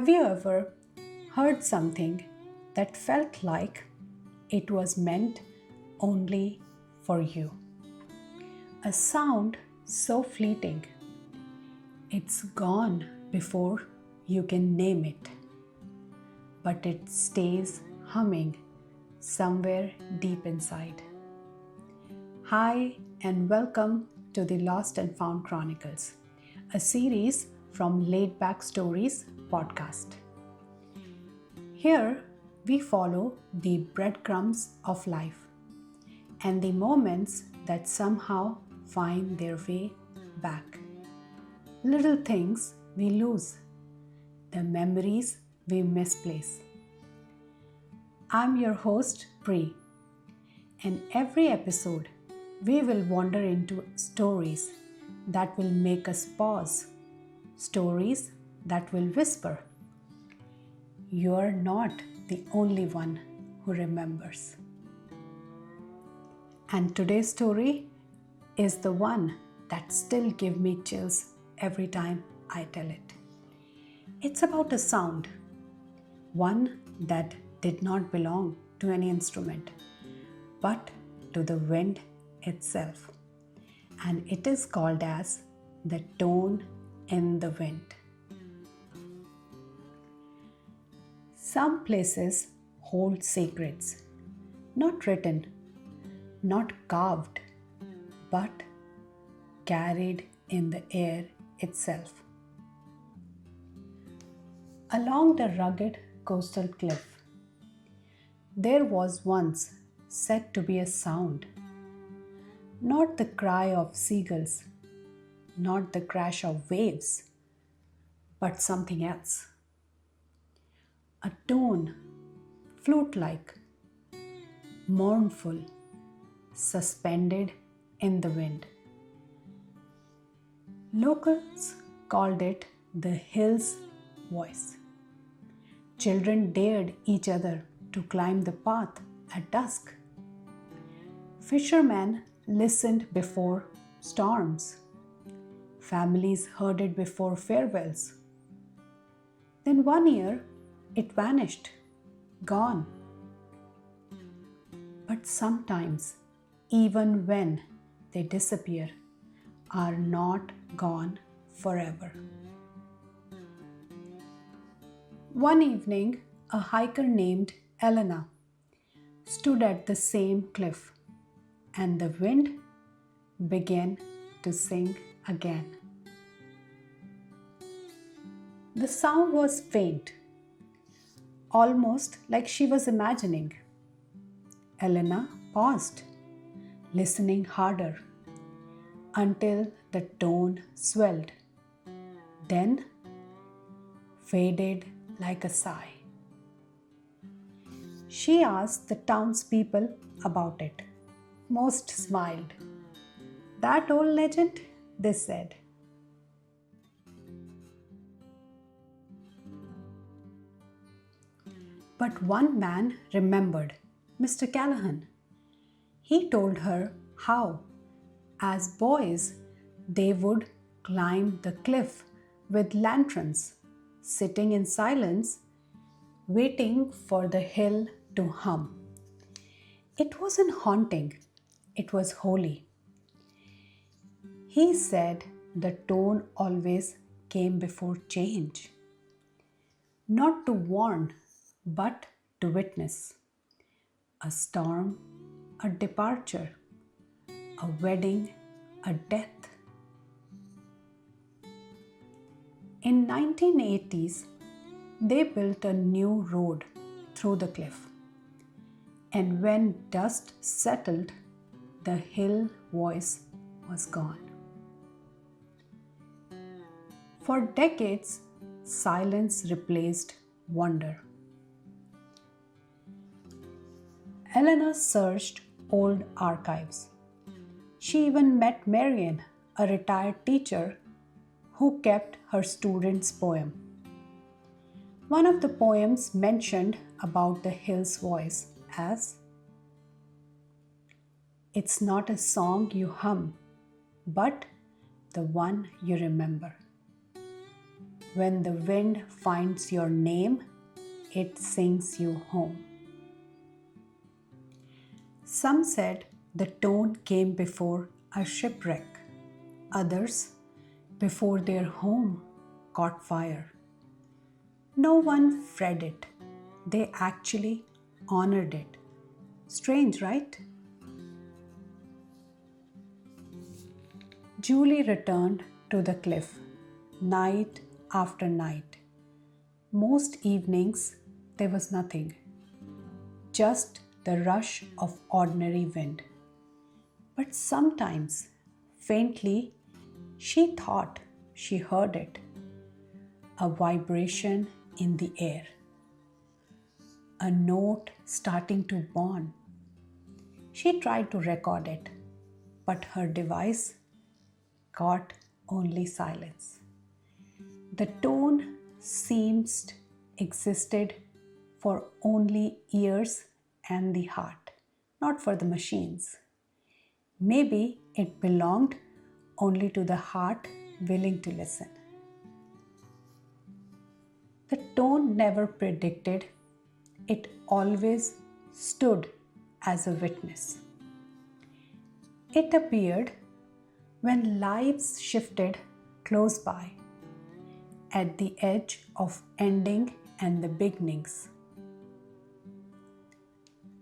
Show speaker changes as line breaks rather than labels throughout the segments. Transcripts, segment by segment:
Have you ever heard something that felt like it was meant only for you? A sound so fleeting, it's gone before you can name it, but it stays humming somewhere deep inside. Hi, and welcome to the Lost and Found Chronicles, a series from Laid Back Stories podcast. Here we follow the breadcrumbs of life and the moments that somehow find their way back. Little things we lose, the memories we misplace. I'm your host, Pri, and every episode we will wander into stories that will make us pause, stories that will whisper, "You're not the only one who remembers." And today's story is the one that still gives me chills every time I tell it. It's about a sound, one that did not belong to any instrument, but to the wind itself. And it is called as the tone in the wind. Some places hold secrets, not written, not carved, but carried in the air itself. Along the rugged coastal cliff, there was once said to be a sound, not the cry of seagulls, not the crash of waves, but something else. A tone, flute-like, mournful, suspended in the wind. Locals called it the hill's voice. Children dared each other to climb the path at dusk. Fishermen listened before storms. Families heard it before farewells. Then one year it vanished, gone. But sometimes, even when they disappear, are not gone forever. One evening, a hiker named Elena stood at the same cliff, and the wind began to sing again. The sound was faint, almost like she was imagining. Elena paused, listening harder, until the tone swelled, then faded like a sigh. She asked the townspeople about it. Most smiled. "That old legend," they said. But one man remembered, Mr. Callahan. He told her how, as boys, they would climb the cliff with lanterns, sitting in silence, waiting for the hill to hum. It wasn't haunting, it was holy. He said the tone always came before change, not to warn, but to witness. A storm, a departure, a wedding, a death. In 1980s, they built a new road through the cliff. And when dust settled, the hill voice was gone. For decades, silence replaced wonder. Eleanor searched old archives. She even met Marian, a retired teacher who kept her students' poem. One of the poems mentioned about the hill's voice as, "It's not a song you hum, but the one you remember." when the wind finds your name, it sings you home. Some said the tone came before a shipwreck, others before their home caught fire. No one fed it, they actually honored it. Strange, right? Julie returned to the cliff night after night. Most evenings there was nothing, just the rush of ordinary wind. But sometimes, faintly, she thought she heard it, a vibration in the air, a note starting to burn. She tried to record it, but her device got only silence. The tone seemed existed for only ears and the heart, not for the machines. Maybe it belonged only to the heart willing to listen. The tone never predicted, it always stood as a witness. It appeared when lives shifted close by, at the edge of ending and the beginnings.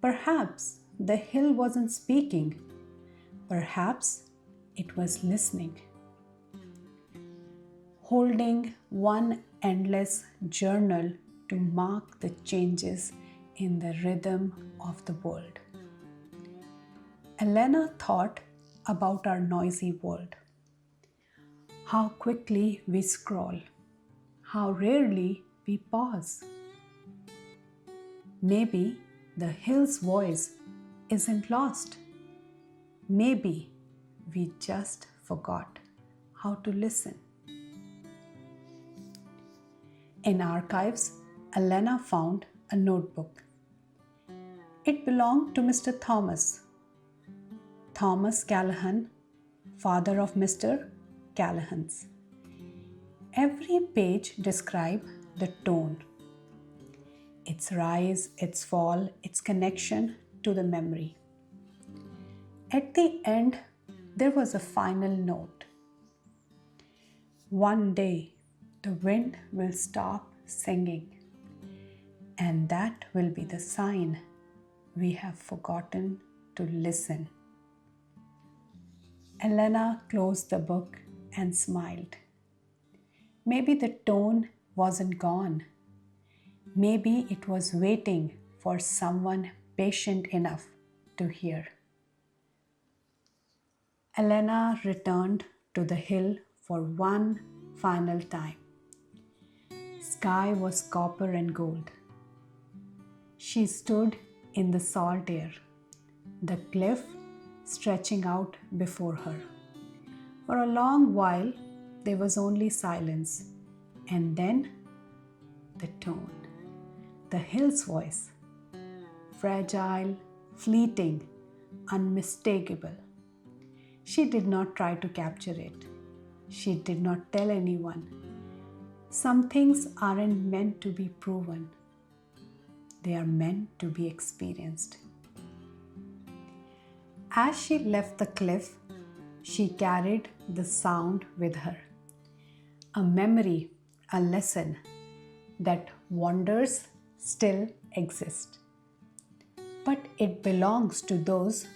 Perhaps the hill wasn't speaking, perhaps it was listening, holding one endless journal to mark the changes in the rhythm of the world. Elena thought about our noisy world. How quickly we scroll, how rarely we pause. Maybe the hill's voice isn't lost. Maybe we just forgot how to listen. In archives, Elena found a notebook. It belonged to Mr. Thomas Callahan, father of Mr. Callahans. Every page described the tone, its rise, its fall, its connection to the memory. At the end, there was a final note. One day, the wind will stop singing, and that will be the sign we have forgotten to listen. Elena closed the book and smiled. Maybe the tone wasn't gone. Maybe it was waiting for someone patient enough to hear. Elena returned to the hill for one final time. Sky was copper and gold. She stood in the salt air, the cliff stretching out before her. For a long while, there was only silence, and then the tone, the hill's voice, fragile, fleeting, unmistakable. She did not try to capture it. She did not tell anyone. Some things aren't meant to be proven. They are meant to be experienced. As she left the cliff, she carried the sound with her. A memory, a lesson that wonders still exist. But it belongs to those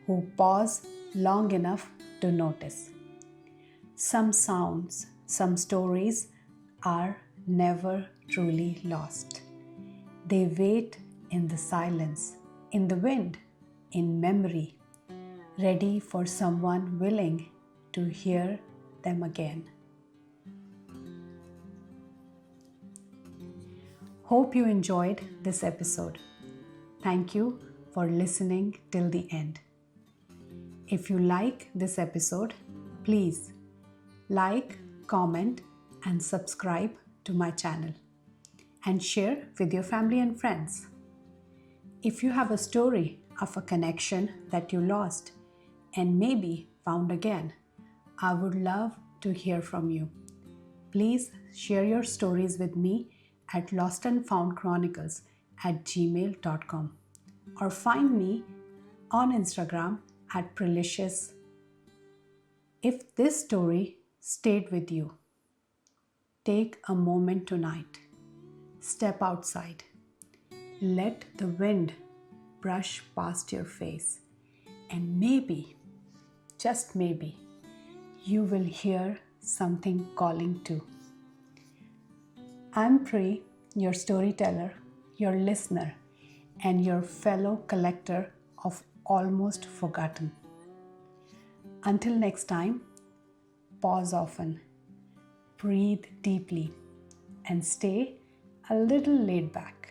who pause long enough to notice. Some sounds, some stories are never truly lost. They wait in the silence, in the wind, in memory, ready for someone willing to hear them again. Hope you enjoyed this episode. Thank you for listening till the end. If you like this episode, please like, comment, and subscribe to my channel and share with your family and friends. If you have a story of a connection that you lost and maybe found again, I would love to hear from you. Please share your stories with me at lostandfoundchronicles at gmail.com or find me on Instagram at Prelicious. If this story stayed with you, take a moment tonight. Step outside. Let the wind brush past your face, and maybe, just maybe, you will hear something calling too. I'm Pri, your storyteller, your listener, and your fellow collector of almost forgotten. Until next time, pause often, breathe deeply, and stay a little laid back.